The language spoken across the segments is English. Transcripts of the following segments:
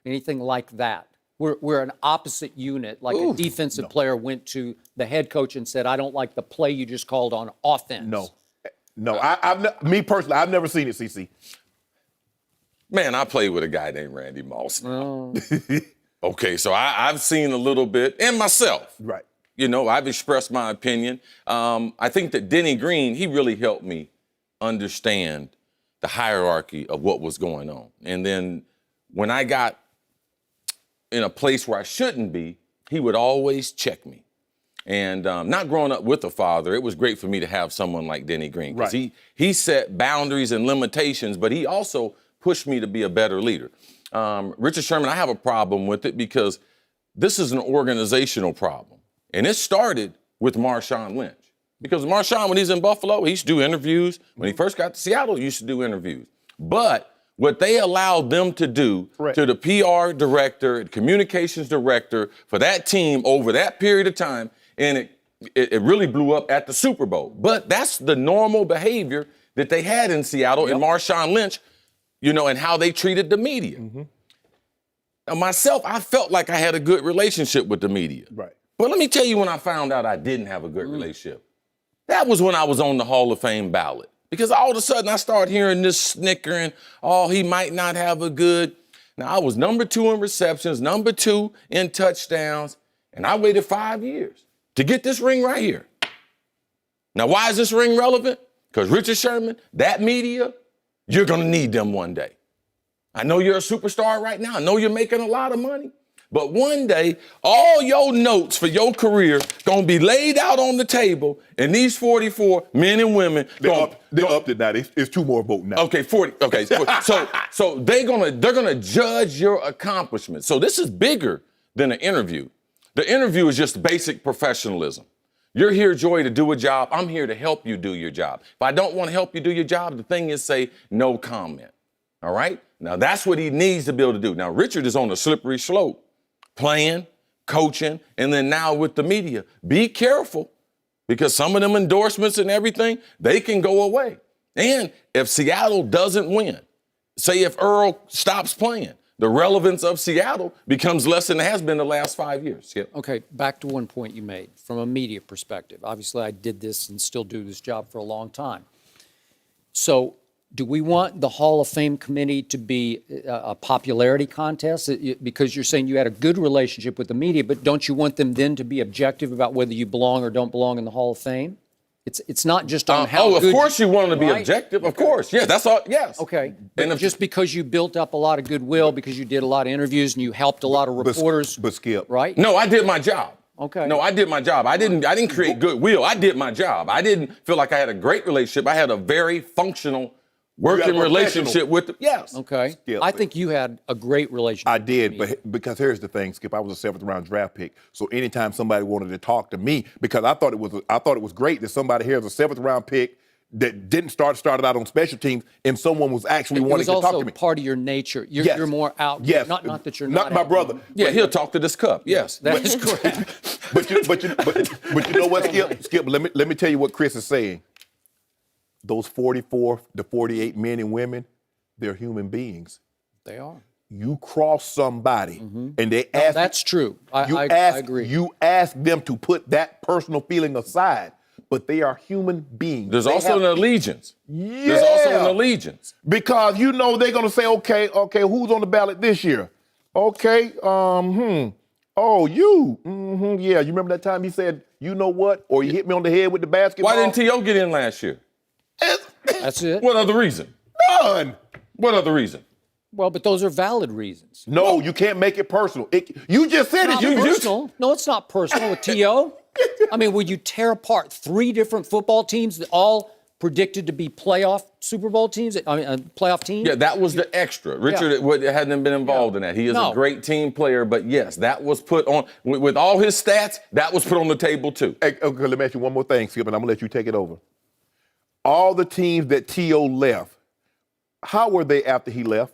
Anything like that? We're an opposite unit, like a defensive player went to the head coach and said, I don't like the play you just called on offense. No. Me personally, I've never seen it, CC. Man, I played with a guy named Randy Moss. Okay, so I've seen a little bit, and myself. Right. You know, I've expressed my opinion. I think that Denny Green, he really helped me understand the hierarchy of what was going on. And then when I got in a place where I shouldn't be, he would always check me. And not growing up with a father, it was great for me to have someone like Denny Green. Because he set boundaries and limitations, but he also pushed me to be a better leader. Richard Sherman, I have a problem with it because this is an organizational problem. And it started with Marshawn Lynch. Because Marshawn, when he's in Buffalo, he used to do interviews. When he first got to Seattle, he used to do interviews. But what they allowed them to do to the PR director, communications director for that team over that period of time, and it really blew up at the Super Bowl. But that's the normal behavior that they had in Seattle and Marshawn Lynch, you know, and how they treated the media. Now, myself, I felt like I had a good relationship with the media. Right. But let me tell you when I found out I didn't have a good relationship. That was when I was on the Hall of Fame ballot. Because all of a sudden I started hearing this snickering, oh, he might not have a good. Now, I was number 2 in receptions, number 2 in touchdowns, and I waited 5 years to get this ring right here. Now, why is this ring relevant? Because Richard Sherman, that media, you're going to need them one day. I know you're a superstar right now. I know you're making a lot of money. But one day, all your notes for your career going to be laid out on the table, and these 44 men and women... They're up to that. It's 2 more voting now. Okay, 40. Okay, so they're gonna judge your accomplishments. So this is bigger than an interview. The interview is just basic professionalism. You're here, Joy, to do a job. I'm here to help you do your job. If I don't want to help you do your job, the thing is say no comment. All right? Now, that's what he needs to be able to do. Now, Richard is on a slippery slope. Playing, coaching, and then now with the media. Be careful, because some of them endorsements and everything, they can go away. And if Seattle doesn't win, say if Earl stops playing, the relevance of Seattle becomes less than it has been the last 5 years. Skip. Okay, back to one point you made from a media perspective. Obviously, I did this and still do this job for a long time. So, do we want the Hall of Fame committee to be a popularity contest? Because you're saying you had a good relationship with the media, but don't you want them then to be objective about whether you belong or don't belong in the Hall of Fame? It's not just on how good. Of course you want them to be objective. Of course. Yeah, that's all. Yes. Okay. And just because you built up a lot of goodwill, because you did a lot of interviews and you helped a lot of reporters. But Skip. Right? No, I did my job. Okay. No, I did my job. I didn't create goodwill. I did my job. I didn't feel like I had a great relationship. I had a very functional working relationship with them. Yes. Okay. Skip. I think you had a great relationship. I did, but because here's the thing, Skip. I was a 7th round draft pick, so anytime somebody wanted to talk to me, because I thought it was great that somebody here is a 7th round pick that didn't started out on special teams, and someone was actually wanting to talk to me. It was also part of your nature. You're more out. Yes. Not that you're not my brother. Yeah, he'll talk to this cup. Yes. That is correct. but you know what, Skip? Let me tell you what Cris is saying. Those 44 to 48 men and women, they're human beings. They are. You cross somebody, and they ask. That's true. I agree. You ask them to put that personal feeling aside, but they are human beings. There's also an allegiance. Yeah. There's also an allegiance. Because you know they're gonna say, okay, who's on the ballot this year? Okay, oh, you. Yeah, you remember that time he said, you know what? Or you hit me on the head with the basketball. Why didn't T.O. get in last year? That's it. What other reason? None. What other reason? Well, but those are valid reasons. No, you can't make it personal. You just said It's it. not personal. No, it's not personal with T.O. I mean, would you tear apart 3 different football teams that all predicted to be playoff Super Bowl teams? I mean, playoff teams? Yeah, that was the extra. Richard hadn't been involved in that. He is a great team player, but yes, that was put on, with all his stats, that was put on the table too. Hey, okay, let me ask you one more thing, Skip, and I'm going to let you take it over. All the teams that T.O. left, how were they after he left?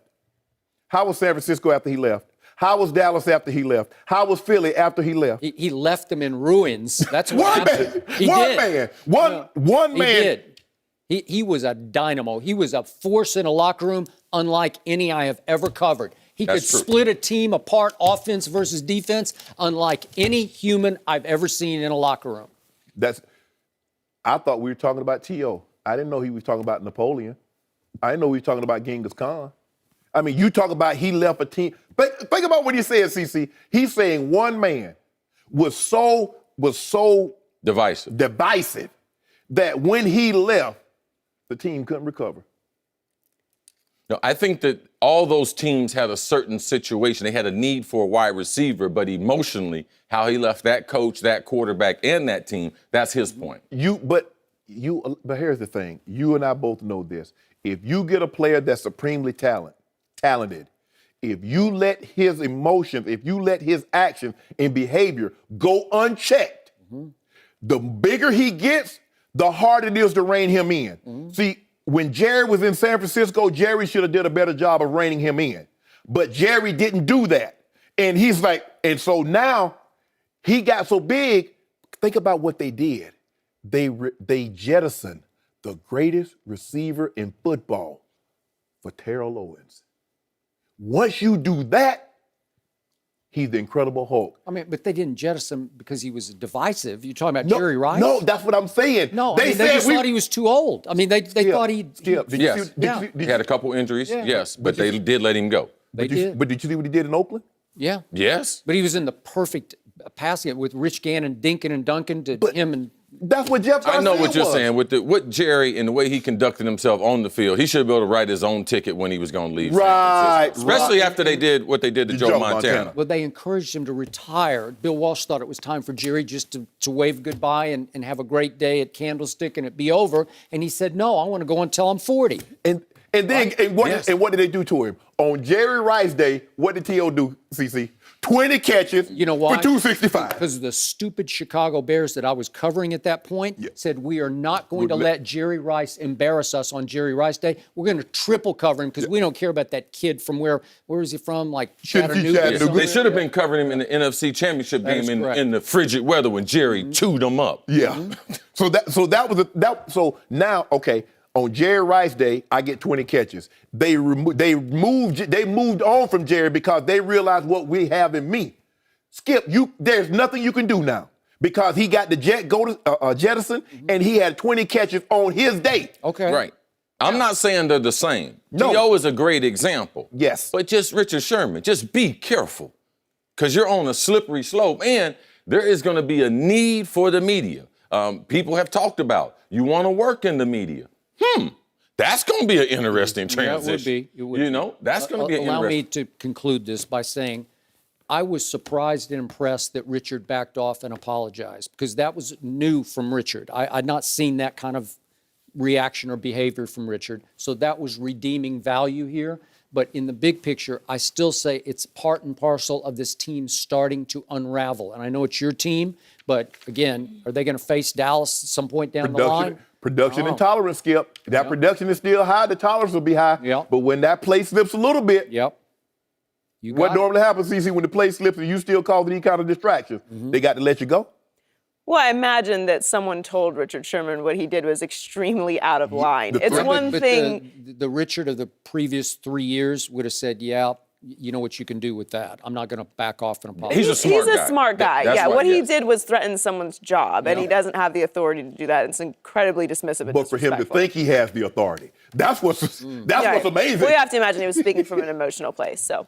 How was San Francisco after he left? How was Dallas after he left? How was Philly after he left? He left them in ruins. That's what happened. One man. He did. He was a dynamo. He was a force in a locker room unlike any I have ever covered. He That's could true. split a team apart, offense versus defense, unlike any human I've ever seen in a locker room. I thought we were talking about T.O. I didn't know he was talking about Napoleon. I didn't know he was talking about Genghis Khan. I mean, you talk about he left a team. Think about what he said, CC. He's saying one man was so Divisive. that when he left, the team couldn't recover. No, I think that all those teams had a certain situation. They had a need for a wide receiver, but emotionally, how he left that coach, that quarterback, and that team, that's his point. But here's the thing. You and I both know this. If you get a player that's supremely talented, if you let his emotions, if you let his actions and behavior go unchecked, the bigger he gets, the harder it is to rein him in. See, when Jerry was in San Francisco, Jerry should have did a better job of reining him in. But Jerry didn't do that. And he's like, and so now he got so big, think about what they did. They jettisoned the greatest receiver in football for Terrell Owens. Once you do that, he's the Incredible Hulk. I mean, but they didn't jettison him because he was divisive. You're talking about Jerry Rice? No, that's what I'm saying. No, they just thought he was too old. I mean, they thought he... Yes, he had a couple injuries, yes, but they did let him go. They did. But did you see what he did in Oakland? Yeah. Yes. But he was in the perfect passing with Rich Gannon dinking and dunking to him and... That's what Jeff Garcia I know what you're was. saying. With Jerry and the way he conducted himself on the field, he should be able to write his own ticket when he was going to leave. Right. Especially after they did what they did to Joe Montana. Well, they encouraged him to retire. Bill Walsh thought it was time for Jerry just to wave goodbye and have a great day at Candlestick and it be over. And he said, no, I want to go until I'm 40. And what did they do to him? On Jerry Rice Day, what did T.O. do, CC? 20 catches You know why? for 265. Because the stupid Chicago Bears that I was covering at that point said, we are not going to let Jerry Rice embarrass us on Jerry Rice Day. We're going to triple cover him because we don't care about that kid from where is he from? Like Chattanooga? They should have been covering him in the NFC Championship game in the frigid weather when Jerry chewed him up. Yeah. So now, okay, on Jerry Rice Day, I get 20 catches. They moved on from Jerry because they realized what we have in me. Skip, there's nothing you can do now because he got the jettison and he had 20 catches on his day. Okay. Right. I'm not saying they're the same. No. T.O. is a great example. Yes. But just Richard Sherman, just be careful because you're on a slippery slope and there is going to be a need for the media. People have talked about you want to work in the media. That's going to be an interesting transition. It would be. That's going to be an Allow me interesting. to conclude this by saying I was surprised and impressed that Richard backed off and apologized because that was new from Richard. I'd not seen that kind of reaction or behavior from Richard. So that was redeeming value here. But in the big picture, I still say it's part and parcel of this team starting to unravel. And I know it's your team, but again, are they going to face Dallas at some point down the line? Production and tolerance, Skip. That production is still high. The tolerance will be high. Yep. But when that play slips a little bit, what normally happens, CC, when the play slips and you still cause any kind of distraction, they got to let you go. Well, I imagine that someone told Richard Sherman what he did was extremely out of line. It's one thing. The Richard of the previous 3 years would have said, yeah, you know what you can do with that. I'm not going to back off and apologize. He's a smart guy. He's a smart guy. That's What he yes. did was threaten someone's job, and he doesn't have the authority to do that. It's incredibly dismissive and But for him to disrespectful. think he has the authority, that's what's amazing. We have to imagine he was speaking from an emotional place. So.